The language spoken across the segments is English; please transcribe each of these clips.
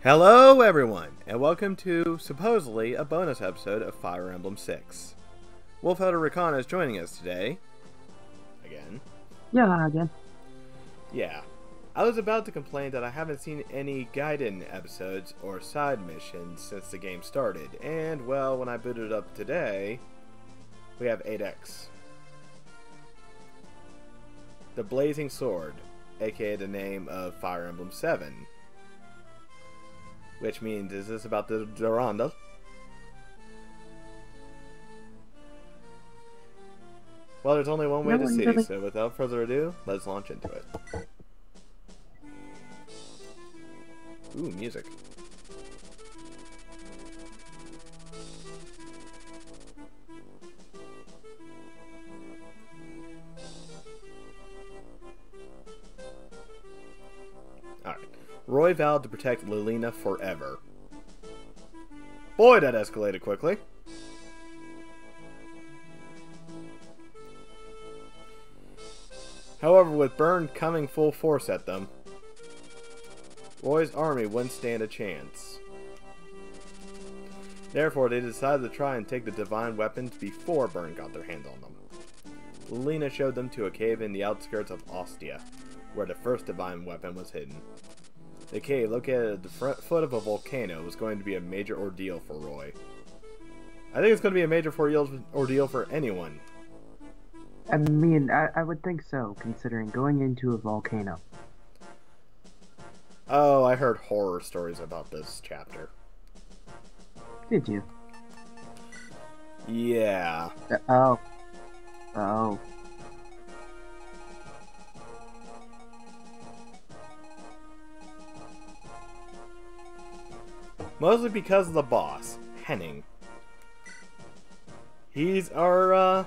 Hello everyone, and welcome to, supposedly, a bonus episode of Fire Emblem 6. Wolfelder Rakan is joining us today. Again. Yeah, again. Yeah. I was about to complain that I haven't seen any Gaiden episodes or side missions since the game started, and, well, when I booted it up today, we have 8X. The Blazing Sword, aka the name of Fire Emblem 7. Which means, is this about the Durandal? Well, there's only one way to see, so without further ado, let's launch into it. Ooh, music. Alright. Roy vowed to protect Lilina forever. Boy, that escalated quickly. However, with Byrne coming full force at them, Roy's army wouldn't stand a chance. Therefore, they decided to try and take the divine weapons before Byrne got their hands on them. Lilina showed them to a cave in the outskirts of Ostia, where the first divine weapon was hidden. The cave, located at the foot of a volcano, was going to be a major ordeal for Roy. I think it's going to be a major ordeal for anyone. I mean, I would think so, considering going into a volcano. Oh, I heard horror stories about this chapter. Did you? Yeah. Oh. Mostly because of the boss, Henning. He's our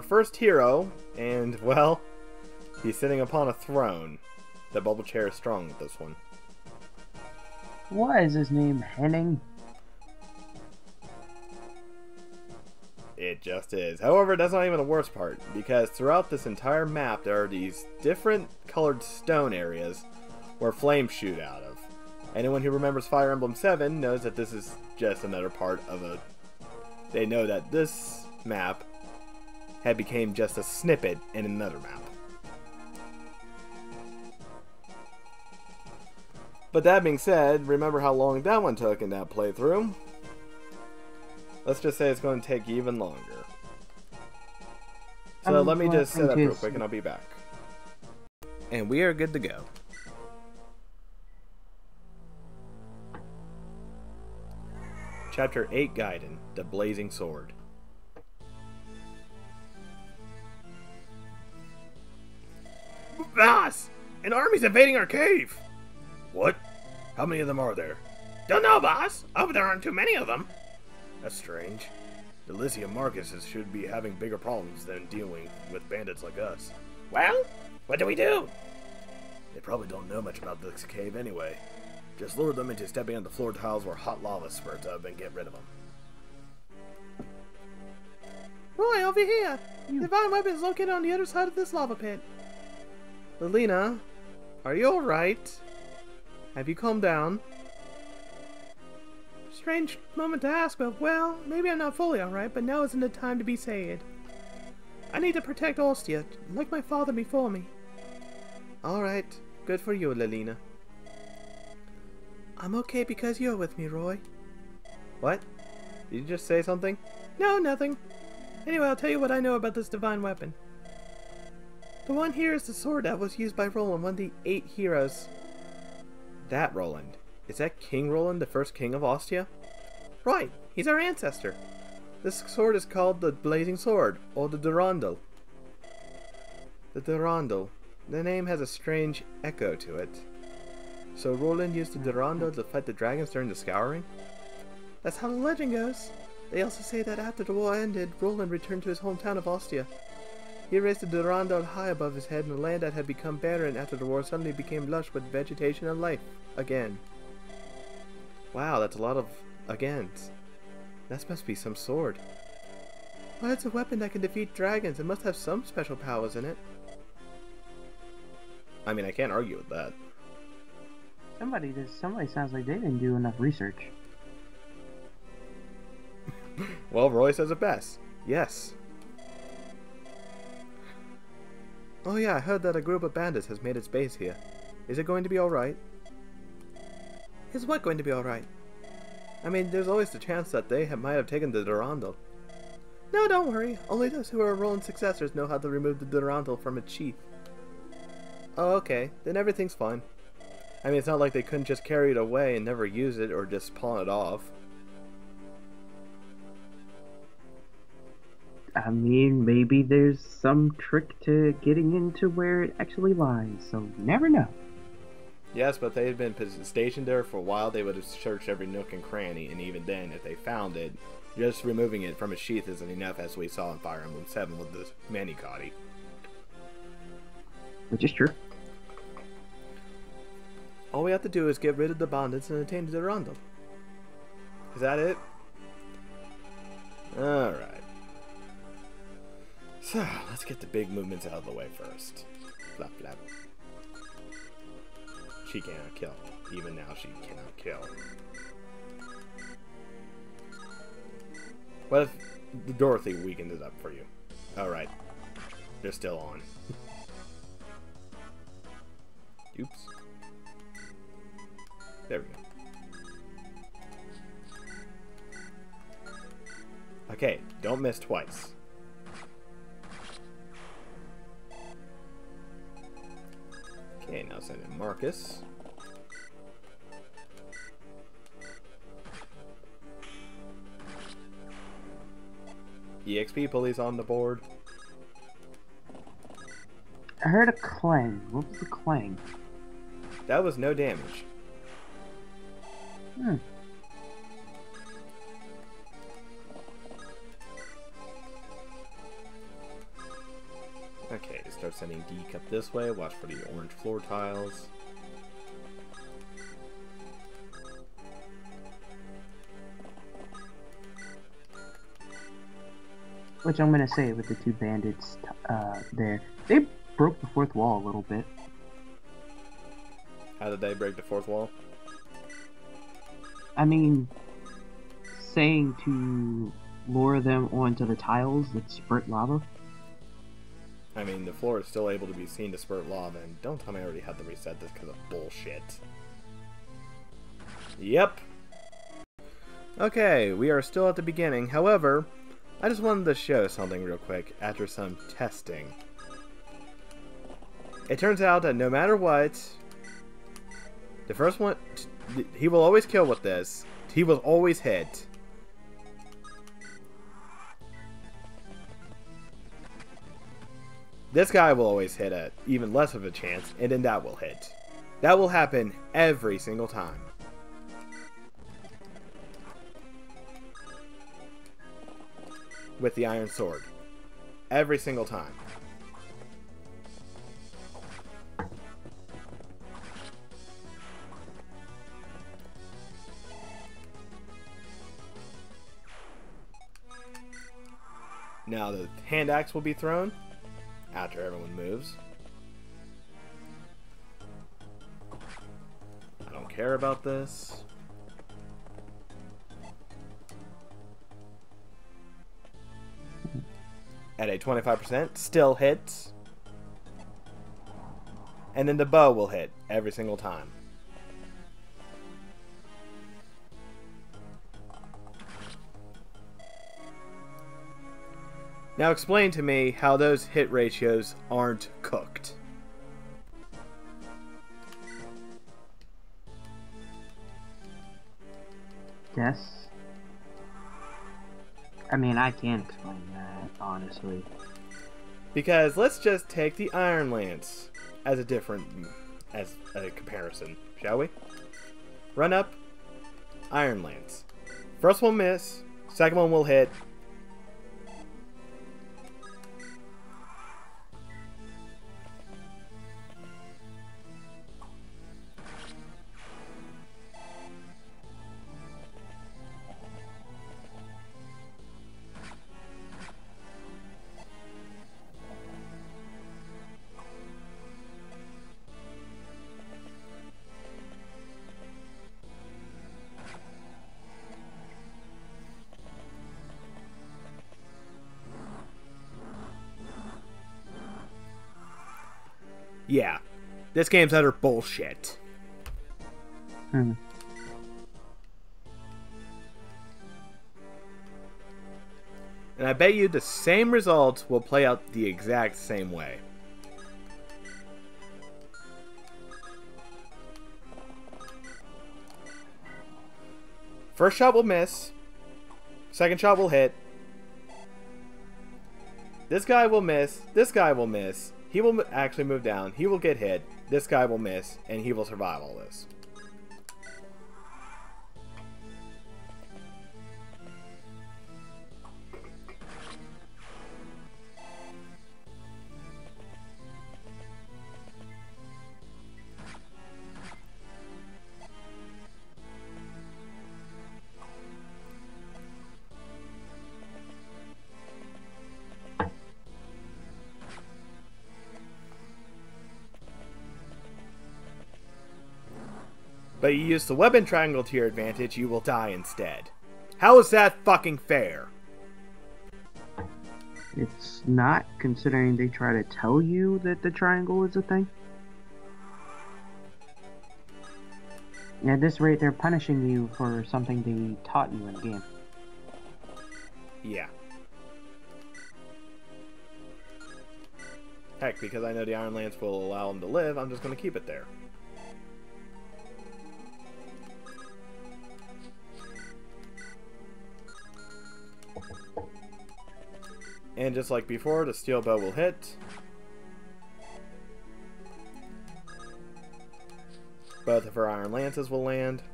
first hero, and, well, he's sitting upon a throne. The bubble chair is strong with this one. Why is his name Henning? It just is. However, that's not even the worst part, because throughout this entire map there are these different colored stone areas where flames shoot out of. Anyone who remembers Fire Emblem 7 knows that this is just another part of a... They know that this map had became just a snippet in another map. But that being said, remember how long that one took in that playthrough? Let's just say it's going to take even longer. So let me just set up real quick and I'll be back. And we are good to go. Chapter 8 Gaiden, The Blazing Sword. Boss! An army's invading our cave! What? How many of them are there? Don't know, boss! I hope there aren't too many of them. That's strange. The Lysium Marcuses should be having bigger problems than dealing with bandits like us. Well, what do we do? They probably don't know much about this cave anyway. Just lure them into stepping on the floor tiles where hot lava spurts up and get rid of them. Roy, over here! The divine weapon is located on the other side of this lava pit. Lilina, are you alright? Have you calmed down? Strange moment to ask, but well, maybe I'm not fully alright, but now isn't the time to be sad. I need to protect Ostia, like my father before me. Alright, good for you, Lilina. I'm okay because you're with me, Roy. What? Did you just say something? No, nothing. Anyway, I'll tell you what I know about this divine weapon. The one here is the sword that was used by Roland, one of the 8 heroes. That Roland. Is that King Roland, the first king of Ostia? Right, he's our ancestor. This sword is called the Blazing Sword, or the Durandal. The Durandal. The name has a strange echo to it. So Roland used the Durandal to fight the dragons during the Scouring? That's how the legend goes. They also say that after the war ended, Roland returned to his hometown of Ostia. He raised the Durandal high above his head, and the land that had become barren after the war suddenly became lush with vegetation and life again. Wow, that's a lot of agains. That must be some sword. Well, it's a weapon that can defeat dragons. It must have some special powers in it. I mean, I can't argue with that. Somebody sounds like they didn't do enough research. Well, Roy says it best. Yes. Oh yeah, I heard that a group of bandits has made its base here. Is it going to be alright? Is what going to be alright? I mean, there's always the chance that they might have taken the Durandal. No, don't worry. Only those who are Roland's successors know how to remove the Durandal from its sheath. Oh, okay. Then everything's fine. I mean, it's not like they couldn't just carry it away and never use it or just pawn it off. I mean, maybe there's some trick to getting into where it actually lies, so you never know. Yes, but they had been stationed there for a while. They would have searched every nook and cranny, and even then, if they found it, just removing it from its sheath isn't enough, as we saw in Fire Emblem 7 with the Manikati. Which is true. All we have to do is get rid of the bandits and attain the Durandal. Is that it? Alright. So, let's get the big movements out of the way first. Flap, flap. She cannot kill. Even now, she cannot kill. What if Dorothy weakened it up for you? Alright. They're still on. Oops. There we go. Okay, don't miss twice. Okay, now send in Marcus. EXP police on the board. I heard a clang. What was the clang? That was no damage. Hmm. Okay, start sending Deke up this way. Watch for the orange floor tiles. Which I'm gonna say with the two bandits there. They broke the fourth wall a little bit. How did they break the fourth wall? I mean, saying to lure them onto the tiles that spurt lava. I mean, the floor is still able to be seen to spurt lava, and don't tell me I already had to reset this because of bullshit. Yep. Okay, we are still at the beginning. However, I just wanted to show something real quick after some testing. It turns out that no matter what, the first one, he will always kill with this. He will always hit. This guy will always hit at even less of a chance, and then that will hit. That will happen every single time. With the iron sword. Every single time. Now the hand axe will be thrown after everyone moves. I don't care about this. At a 25%, still hits. And then the bow will hit every single time. Now explain to me how those hit ratios aren't cooked. Yes. I mean, I can't explain that, honestly. Because let's just take the Iron Lance as a comparison, shall we? Run up, Iron Lance. First one miss, second one will hit. Yeah. This game's utter bullshit. Hmm. And I bet you the same results will play out the exact same way. First shot will miss. Second shot will hit. This guy will miss. This guy will miss. He will actually move down. He will get hit. This guy will miss. And he will survive all this. But you use the weapon triangle to your advantage, you will die instead. How is that fucking fair? It's not, considering they try to tell you that the triangle is a thing. At this rate, they're punishing you for something they taught you in the game. Yeah. Heck, because I know the Iron Lance will allow him to live, I'm just going to keep it there. And just like before, the steel bow will hit. Both of her iron lances will land.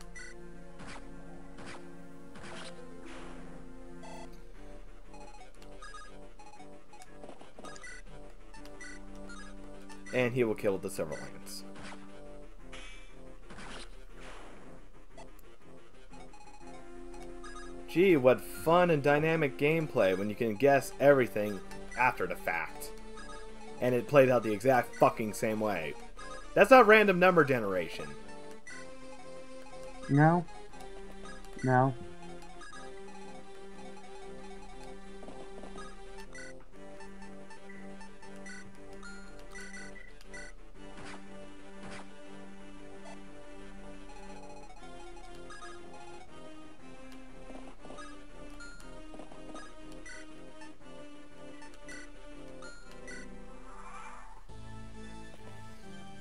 And he will kill with the silver lance. Gee, what fun and dynamic gameplay when you can guess everything after the fact. And it plays out the exact fucking same way. That's not random number generation. No. No.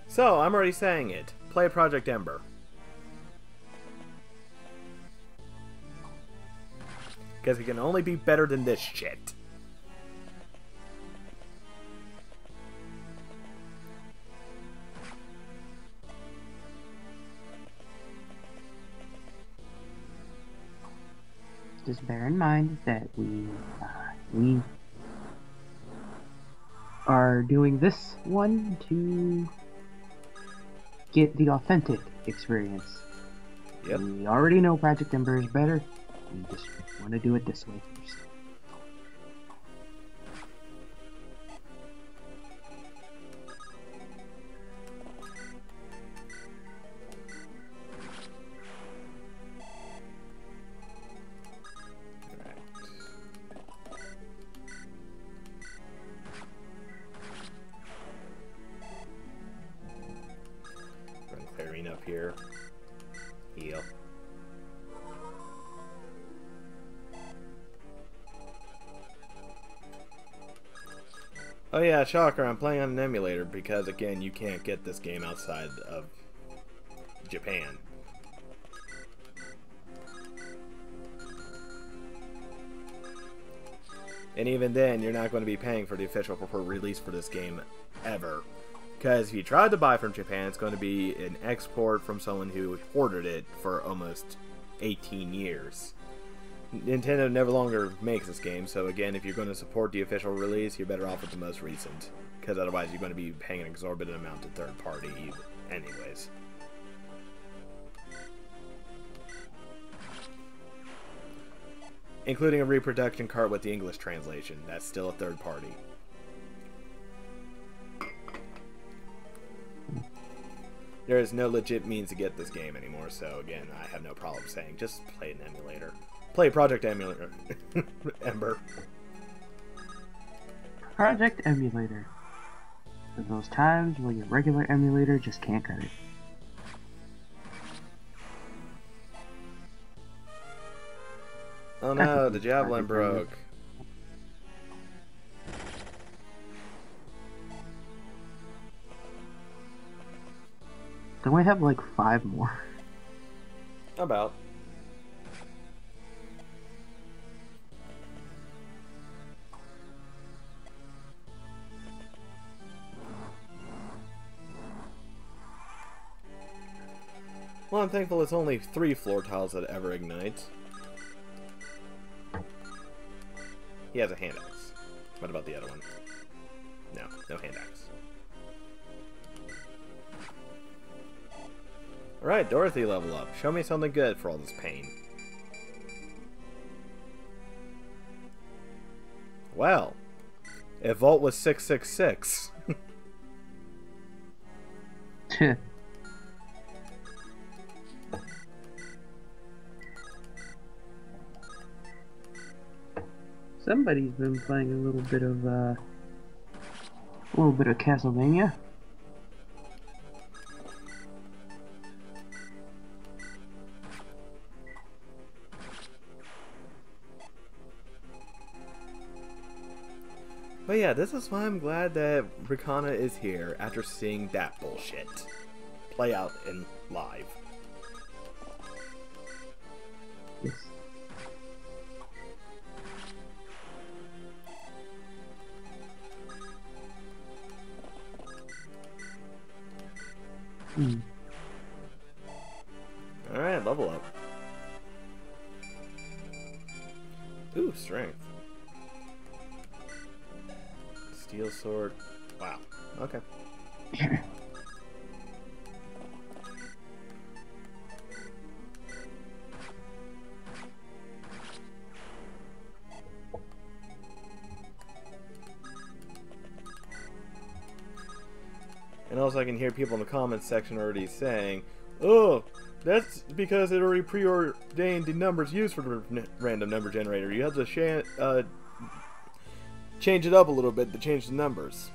So, I'm already saying it. Play Project Ember. Because it can only be better than this shit. Just bear in mind that we are doing this one to get the authentic experience. Yep. We already know Project Ember is better. We just want to do it this way first. Run clearing up here. Heal. Oh yeah, shocker, I'm playing on an emulator because, again, you can't get this game outside of Japan. And even then, you're not going to be paying for the official release for this game ever. Because if you tried to buy from Japan, it's going to be an export from someone who hoarded it for almost 18 years. Nintendo never longer makes this game, so again, if you're going to support the official release, you're better off with the most recent. Because otherwise you're going to be paying an exorbitant amount to third party anyways. Including a reproduction cart with the English translation. That's still a third party. There is no legit means to get this game anymore, so again, I have no problem saying just play an emulator. Play Project Emulator. Ember. Project Emulator. For those times where your regular emulator just can't cut it. Oh no, the javelin broke. Don't we have like 5 more? About. Well, I'm thankful it's only 3 floor tiles that ever ignite. He has a hand axe. What about the other one? No, no hand axe. Alright, Dorothy level up. Show me something good for all this pain. Well, if Vault was 666. Somebody's been playing a little bit of Castlevania. But yeah, this is why I'm glad that Rikana is here after seeing that bullshit play out in live. Yes. Alright, level up. Ooh, strength. Steel sword. Wow. Okay. And also I can hear people in the comments section already saying, oh, that's because it already preordained the numbers used for the random number generator. You have to change it up a little bit to change the numbers.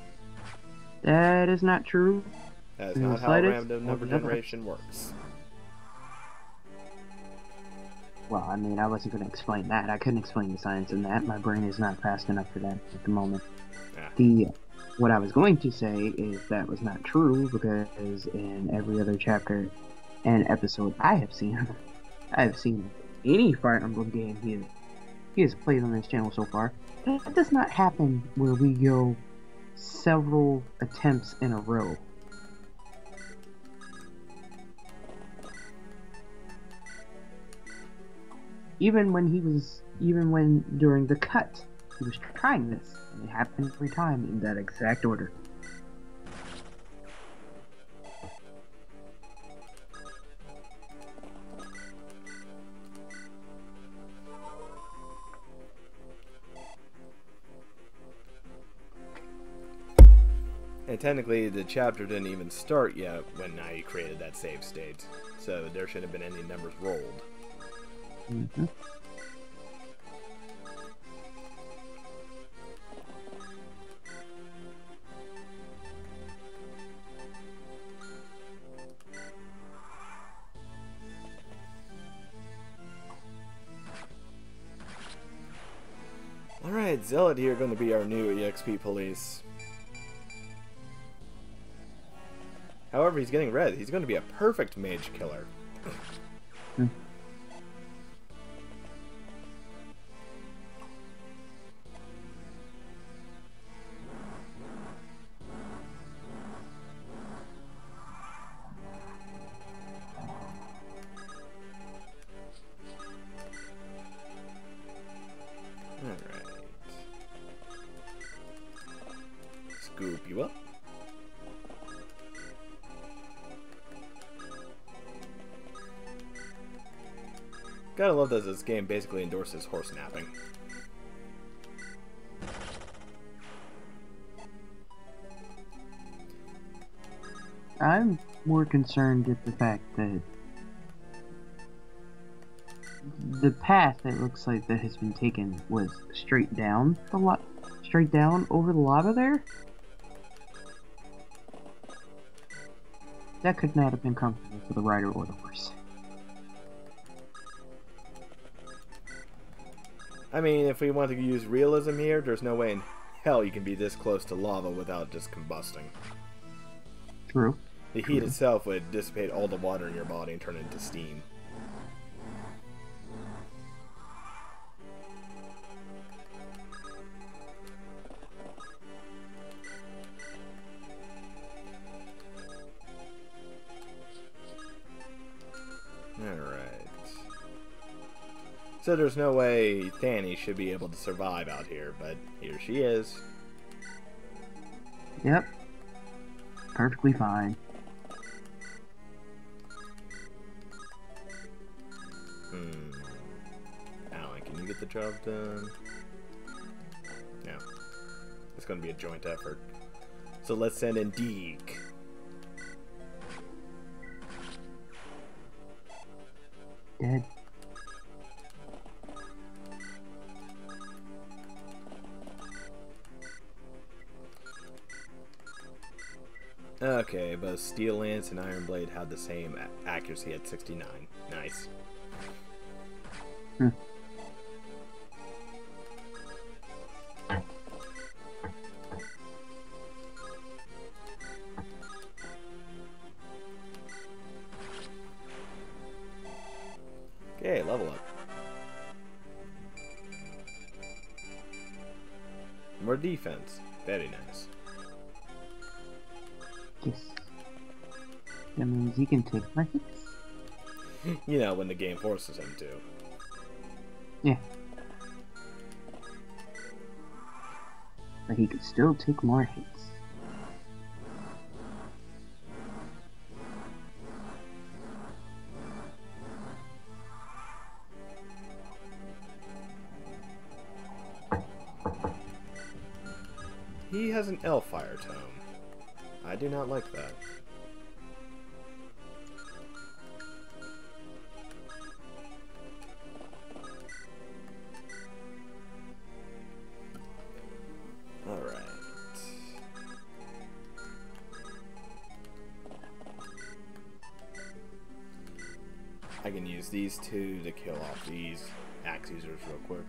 That is not true. That is not how random number generation works. Well, I mean, I wasn't going to explain that. I couldn't explain the science in that. My brain is not fast enough for that at the moment. Yeah. What I was going to say is that was not true because in every other chapter and episode I have seen any Fire Emblem game he has played on this channel so far, that does not happen where we go several attempts in a row. Even when during the cut, he was trying this, and it happened every time in that exact order. And technically, the chapter didn't even start yet when I created that save state, so there shouldn't have been any numbers rolled. Mm-hmm. Alright, Zealot here going to be our new EXP police. However, he's getting red. He's going to be a perfect mage killer. Alright. Scoop you up. Gotta love that this game basically endorses horse napping. I'm more concerned with the fact that the path that looks like that has been taken was straight down over the lava there. that could not have been comfortable for the rider or the horse. I mean, if we want to use realism here, there's no way in hell you can be this close to lava without just combusting. True. The heat itself would dissipate all the water in your body and turn it into steam. Alright. So there's no way Thani should be able to survive out here, but here she is. Yep. Perfectly fine. Alan, can you get the job done? No. It's going to be a joint effort. So let's send in Deke. Dead. Okay, but Steel Lance and Iron Blade had the same accuracy at 69. Nice. Okay, level up. More defense. Very nice. Yes. That means he can take my hits. You know, when the game forces him to. Yeah. But he could still take more hits. He has an Elfire Tome. I do not like that. Alright. I can use these two to kill off these axe users real quick.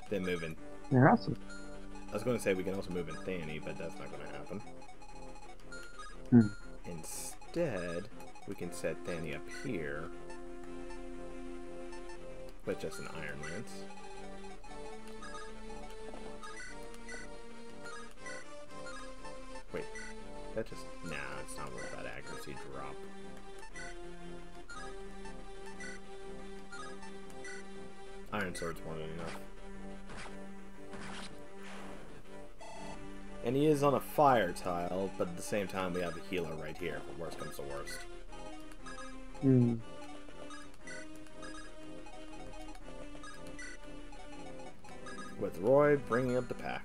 Then move in. They're also. I was going to say we can also move in Thani, but that's not going to happen. Instead, we can set Thani up here with just an Iron Lance. Wait, that just... Nah, it's not worth that accuracy drop. Iron Sword's more than enough. And he is on a fire tile, but at the same time we have a healer right here, if worst comes to worst. With Roy bringing up the pack.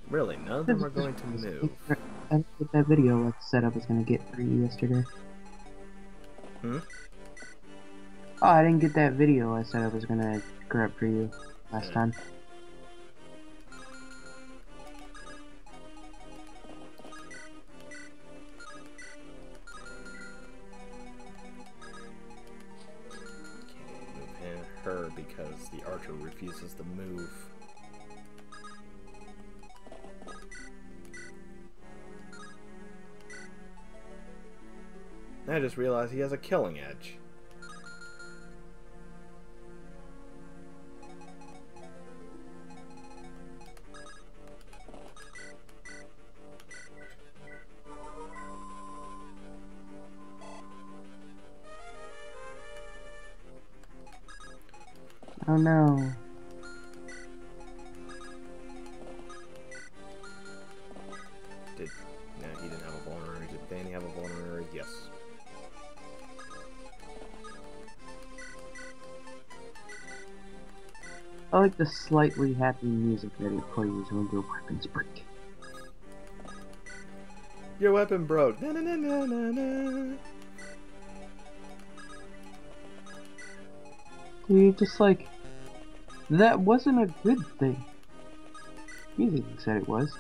Really, none of them are going to move. I didn't get that video I said I was going to get for you yesterday. Hmm? Oh, I didn't get that video I said I was going to grab for you last time. Can't move her because the archer refuses to move. I just realized he has a killing edge. Oh no. No, he didn't have a vulnerary. Did Thani have a vulnerary? Yes. I like the slightly happy music that it plays when your weapons break. Your weapon broke. Na na na na na na. You're just like, that wasn't a good thing. Music said it was.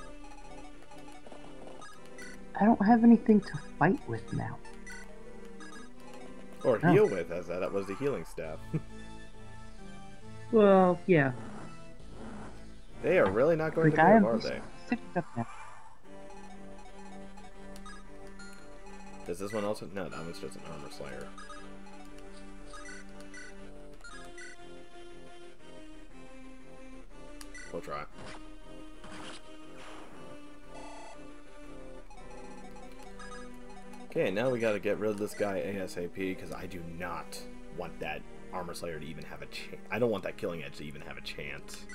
I don't have anything to fight with now. Or heal with, as that was the healing staff. Well, yeah. They are really not going to move, are they? Does this one also? No, that one's just an armor slayer. We'll try. Okay, now we gotta get rid of this guy ASAP, because I do not want that armor slayer to even have a chance. I don't want that killing edge to even have a chance.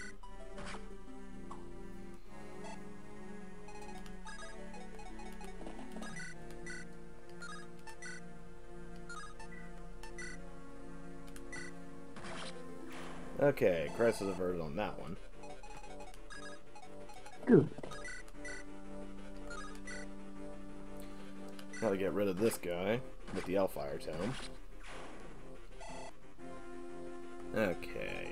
Okay, crisis averted on that one. Good. Now to get rid of this guy with the Hellfire Tome. Okay.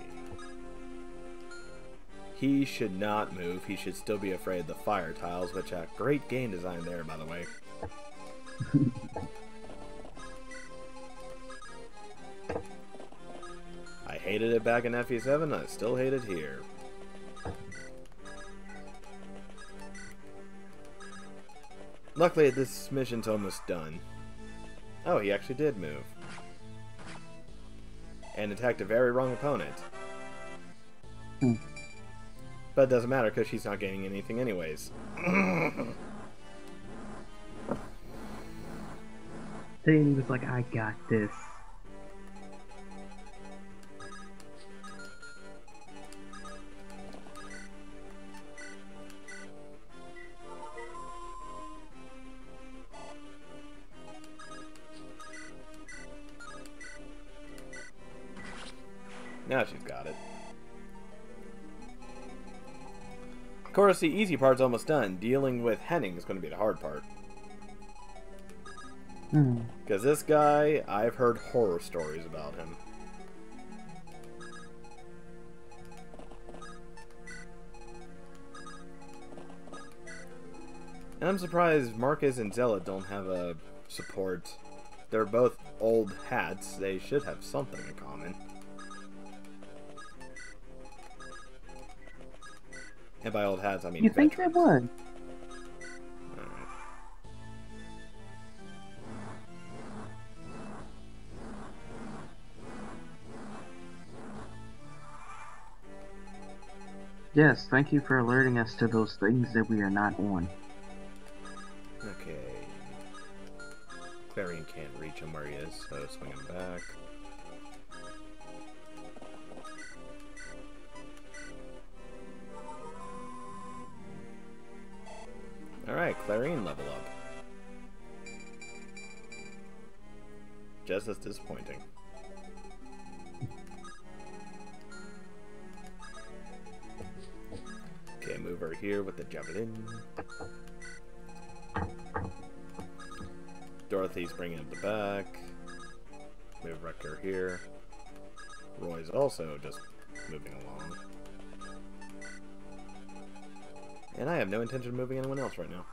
He should not move. He should still be afraid of the fire tiles, which great game design there, by the way. I hated it back in FE7, I still hate it here. Luckily, this mission's almost done. Oh, he actually did move. And attacked a very wrong opponent. But it doesn't matter, because she's not gaining anything anyways. Thing was like, I got this. Now she's got it. Of course, the easy part's almost done. Dealing with Henning is going to be the hard part. Because this guy, I've heard horror stories about him. And I'm surprised Marcus and Zella don't have a support. They're both old hats. They should have something in common. And by old hats, I mean you think they would? Alright. Yes, thank you for alerting us to those things that we are not on. Okay. Clarion can't reach him where he is, so swing him back. Alright, Clarion level up. Just as disappointing. Okay, move her here with the javelin. Dorothy's bringing up the back. Move Rector here. Roy's also just moving along. And I have no intention of moving anyone else right now.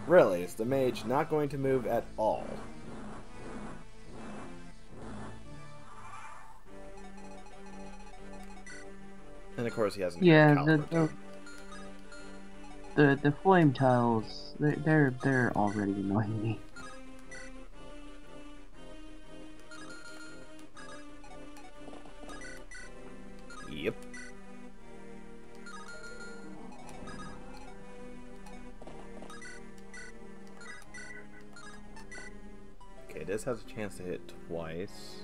Really, is the mage not going to move at all? And of course he has an the flame tiles, they're already annoying me. Yep. Okay, this has a chance to hit twice.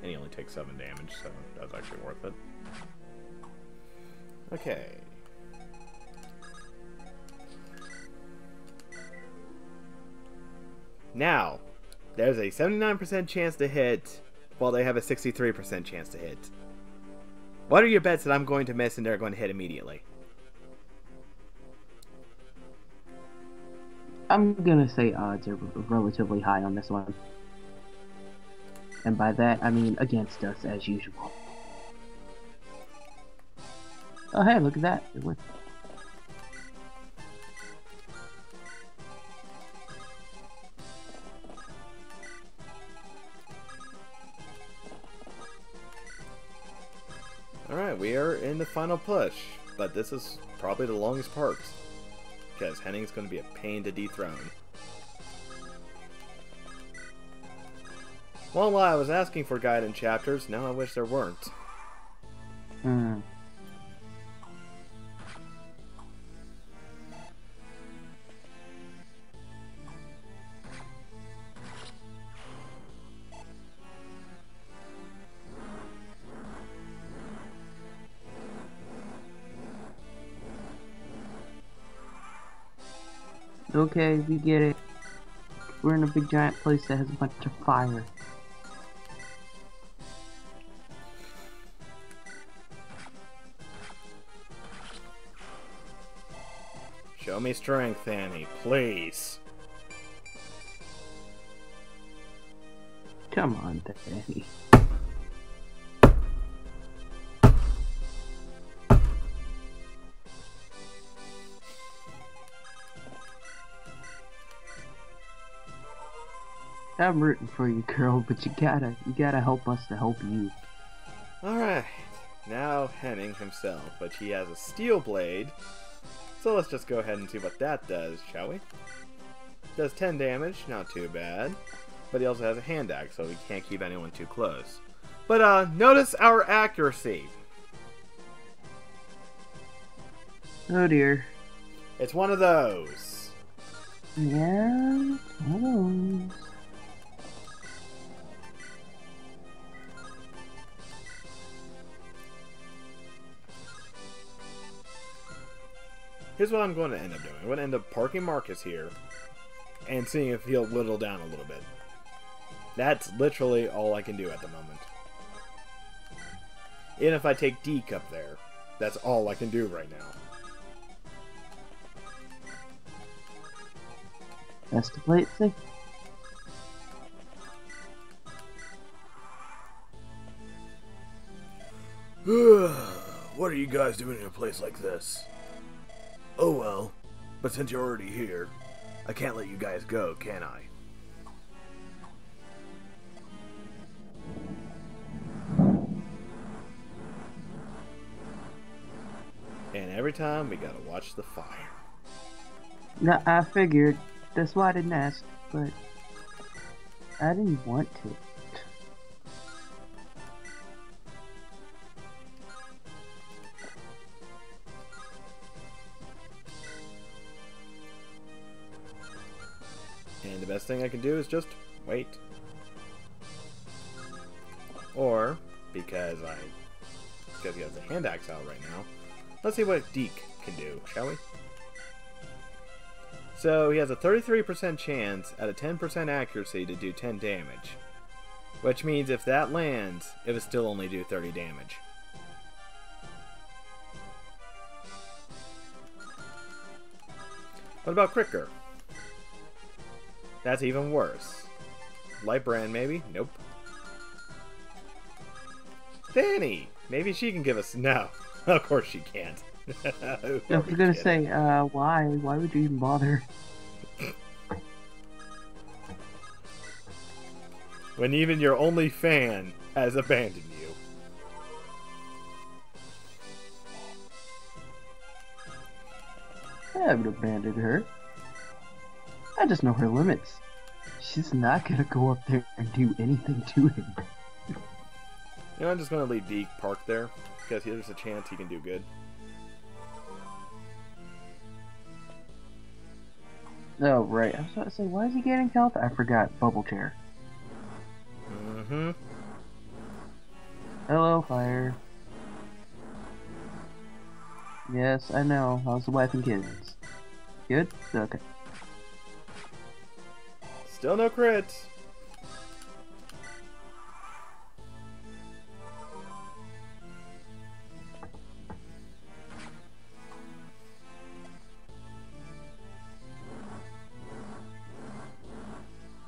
And he only takes 7 damage, so that's actually worth it. Okay. Now, there's a 79% chance to hit while they have a 63% chance to hit. What are your bets that I'm going to miss and they're going to hit immediately? I'm gonna say odds are relatively high on this one. And by that, I mean against us, as usual. Oh hey, look at that. It worked. Alright, we are in the final push, but this is probably the longest part, because Henning's going to be a pain to dethrone. Won't lie, I was asking for Gaiden Chapters, now I wish there weren't. Okay, we get it. We're in a big giant place that has a bunch of fire. Show me strength, Annie, please. Come on, Danny. I'm rooting for you, girl, but you gotta help us to help you. Alright, now Henning himself, but he has a steel blade. So let's just go ahead and see what that does, shall we? Does 10 damage, not too bad. But he also has a hand axe, so he can't keep anyone too close. But notice our accuracy. Oh dear. It's one of those. Yeah, it's one of those. Here's what I'm going to end up doing. I'm going to end up parking Marcus here and seeing if he'll whittle down a little bit. That's literally all I can do at the moment. Even if I take Deke up there, that's all I can do right now. Best to play it safe. What are you guys doing in a place like this? Oh well, but since you're already here, I can't let you guys go, can I? And every time we gotta watch the fire. No, I figured. That's why I didn't ask, but I didn't want to. And the best thing I can do is just wait. Or, because he has the hand axe out right now, let's see what Deke can do, shall we? So he has a 33% chance at a 10% accuracy to do 10 damage. Which means if that lands, it would still only do 30 damage. What about Cricker? That's even worse. Light brand, maybe? Nope. Danny! Maybe she can give us... No. Of course she can't. I was gonna say, why? Why would you even bother? When even your only fan has abandoned you. I haven't abandoned her. I just know her limits. She's not gonna go up there and do anything to him. You know, I'm just gonna leave Deke parked there, because there's a chance he can do good. Oh, right. I was about to say, why is he getting health? I forgot. Bubble chair. Mm-hmm. Hello, fire. Yes, I know. How's the wife and kids? Good? Okay. Still no crits.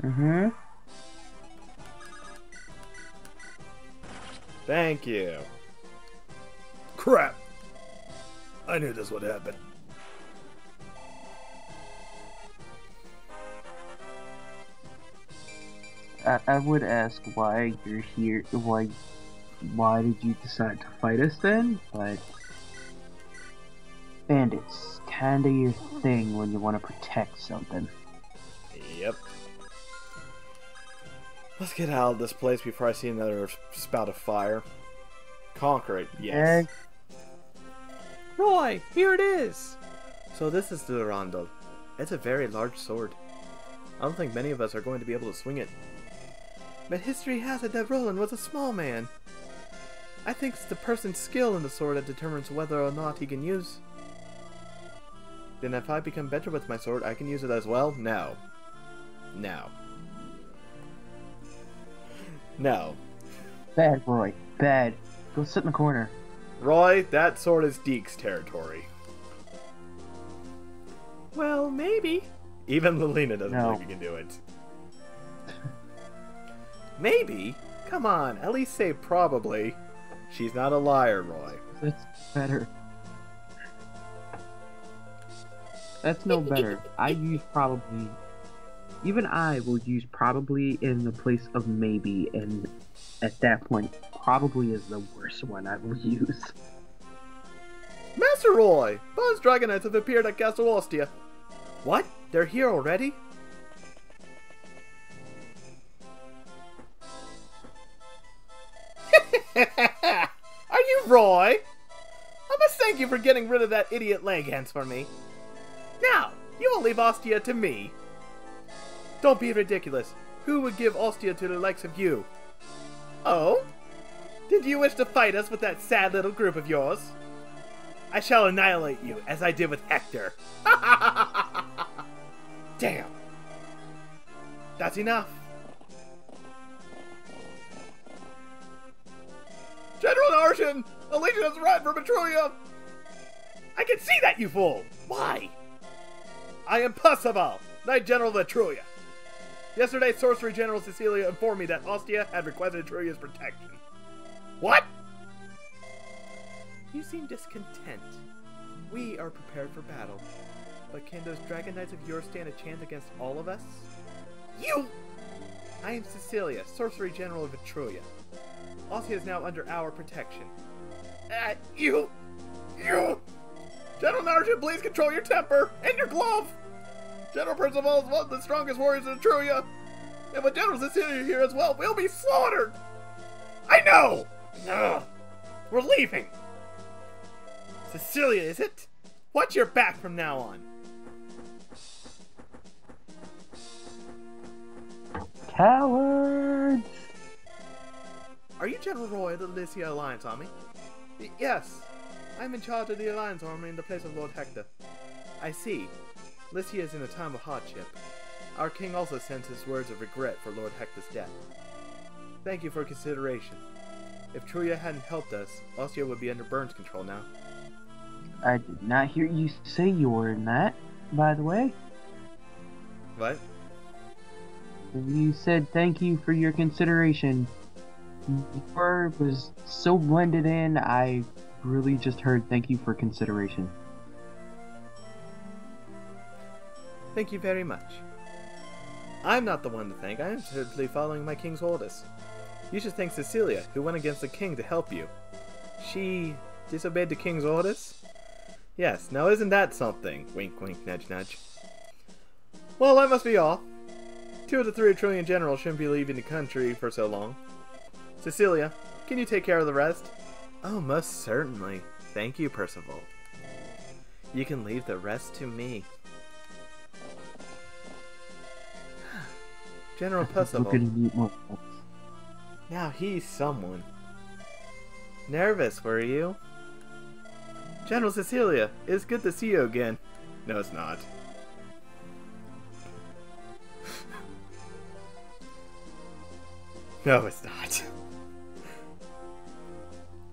Mm-hmm. Thank you. Crap! I knew this would happen. I would ask why you're here. Why did you decide to fight us then? But bandits, kinda your thing when you want to protect something. Yep. Let's get out of this place before I see another spout of fire. Conquer it, yes. Roy, here it is! So this is the Rondel. It's a very large sword. I don't think many of us are going to be able to swing it. But history has it that Roland was a small man. I think it's the person's skill in the sword that determines whether or not he can use. Then if I become better with my sword, I can use it as well? No. No. No. Bad, Roy. Bad. Go sit in the corner. Roy, that sword is Deke's territory. Well, maybe. Even Lilina doesn't think you can do it. Maybe? Come on, at least say probably. She's not a liar, Roy. That's better. That's no better. I use probably. Even I will use probably in the place of maybe, and at that point, probably is the worst one I will use. Master Roy! Buzz Dragonites have appeared at Castle Ostia. What? They're here already? Are you Roy? I must thank you for getting rid of that idiot Leghans for me. Now, you will leave Ostia to me. Don't be ridiculous. Who would give Ostia to the likes of you? Oh? Did you wish to fight us with that sad little group of yours? I shall annihilate you, as I did with Hector. Damn. That's enough. General Narshan! The Legion has arrived from Etruria! I can see that, you fool! Why? I am Percival, Knight General of Etruria. Yesterday, Sorcery General Cecilia informed me that Ostia had requested Etruria's protection. What? You seem discontent. We are prepared for battle. But can those Dragon Knights of yours stand a chance against all of us? You! I am Cecilia, Sorcery General of Etruria. Ostia is now under our protection. You! General Narshan, please control your temper and your glove! General Percival is one of the strongest warriors in Etruria, and with General Cecilia here as well, we'll be slaughtered! I know! Ugh. We're leaving! Cecilia, is it? Watch your back from now on! Cowards! Are you General Roy of the Lycia Alliance Army? Yes. I'm in charge of the Alliance Army in the place of Lord Hector. I see. Lycia is in a time of hardship. Our king also sends his words of regret for Lord Hector's death. Thank you for consideration. If Etruria hadn't helped us, Ostia would be under Burn's control now. I did not hear you say you were in that, by the way. What? You said thank you for your consideration. Your word was so blended in, I really just heard thank you for consideration. Thank you very much. I'm not the one to thank. I am simply following my king's orders. You should thank Cecilia, who went against the king to help you. She disobeyed the king's orders? Yes, now isn't that something? Wink, wink, nudge, nudge. Well, that must be all. 2 of the 3 Etrulian generals shouldn't be leaving the country for so long. Cecilia, can you take care of the rest? Oh, most certainly. Thank you, Percival. You can leave the rest to me. General Percival. Now he's someone. Nervous, were you? General Cecilia, it's good to see you again. No, it's not. No, it's not.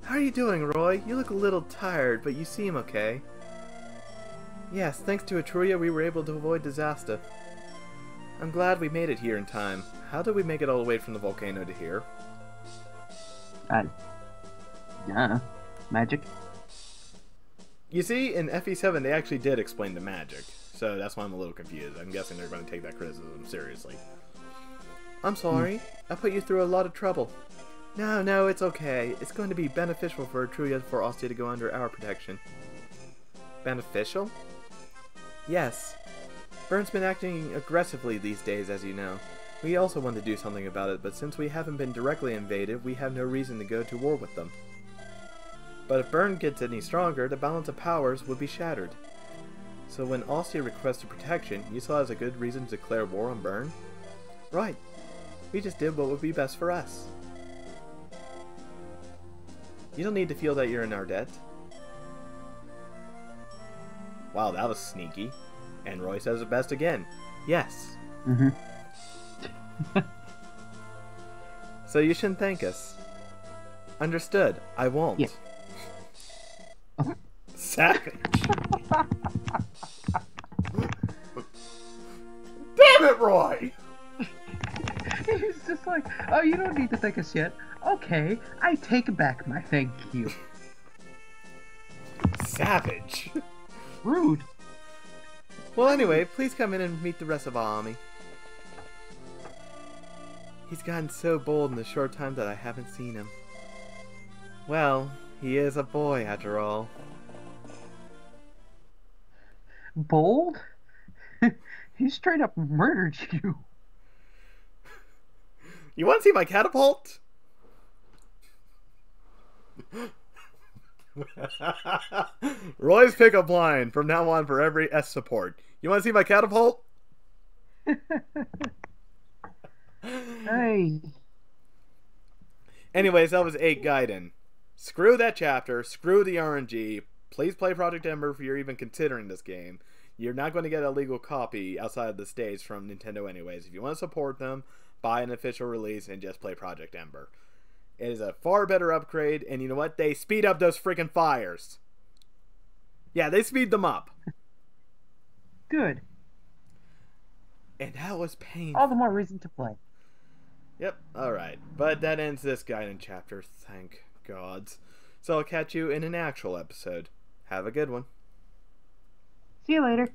How are you doing, Roy? You look a little tired, but you seem okay. Yes, thanks to Etruria, we were able to avoid disaster. I'm glad we made it here in time. How did we make it all the way from the volcano to here? Yeah. Magic? You see, in FE7 they actually did explain the magic, so that's why I'm a little confused. I'm guessing they're going to take that criticism seriously. I'm sorry. I put you through a lot of trouble. No, it's okay. It's going to be beneficial for Etruria for Ostia to go under our protection. Beneficial? Yes. Burn's been acting aggressively these days, as you know. We also want to do something about it, but since we haven't been directly invaded, we have no reason to go to war with them. But if Burn gets any stronger, the balance of powers would be shattered. So when Ostia requested protection, you saw it as a good reason to declare war on Burn? Right. We just did what would be best for us. You don't need to feel that you're in our debt. Wow, that was sneaky. And Roy says it best again. Yes. Mm-hmm. So you shouldn't thank us. Understood. I won't. Yeah. Savage. Damn it, Roy! He's just like, oh, you don't need to thank us yet. Okay, I take back my thank you. Savage. Rude. Well, anyway, please come in and meet the rest of our army. He's gotten so bold in the short time that I haven't seen him. Well, he is a boy after all. Bold? He straight up murdered you. You want to see my catapult? Roy's pickup line from now on for every S support. You want to see my catapult? Hey. Anyways, that was 8 Gaiden. Screw that chapter. Screw the RNG. Please play Project Ember if you're even considering this game. You're not going to get a legal copy outside of the States from Nintendo anyways. If you want to support them, buy an official release and just play Project Ember. It is a far better upgrade, and you know what? They speed up those freaking fires. Yeah, they speed them up. Good. And that was painful. All the more reason to play. Yep, alright. But that ends this Gaiden chapter, thank gods. So I'll catch you in an actual episode. Have a good one. See you later.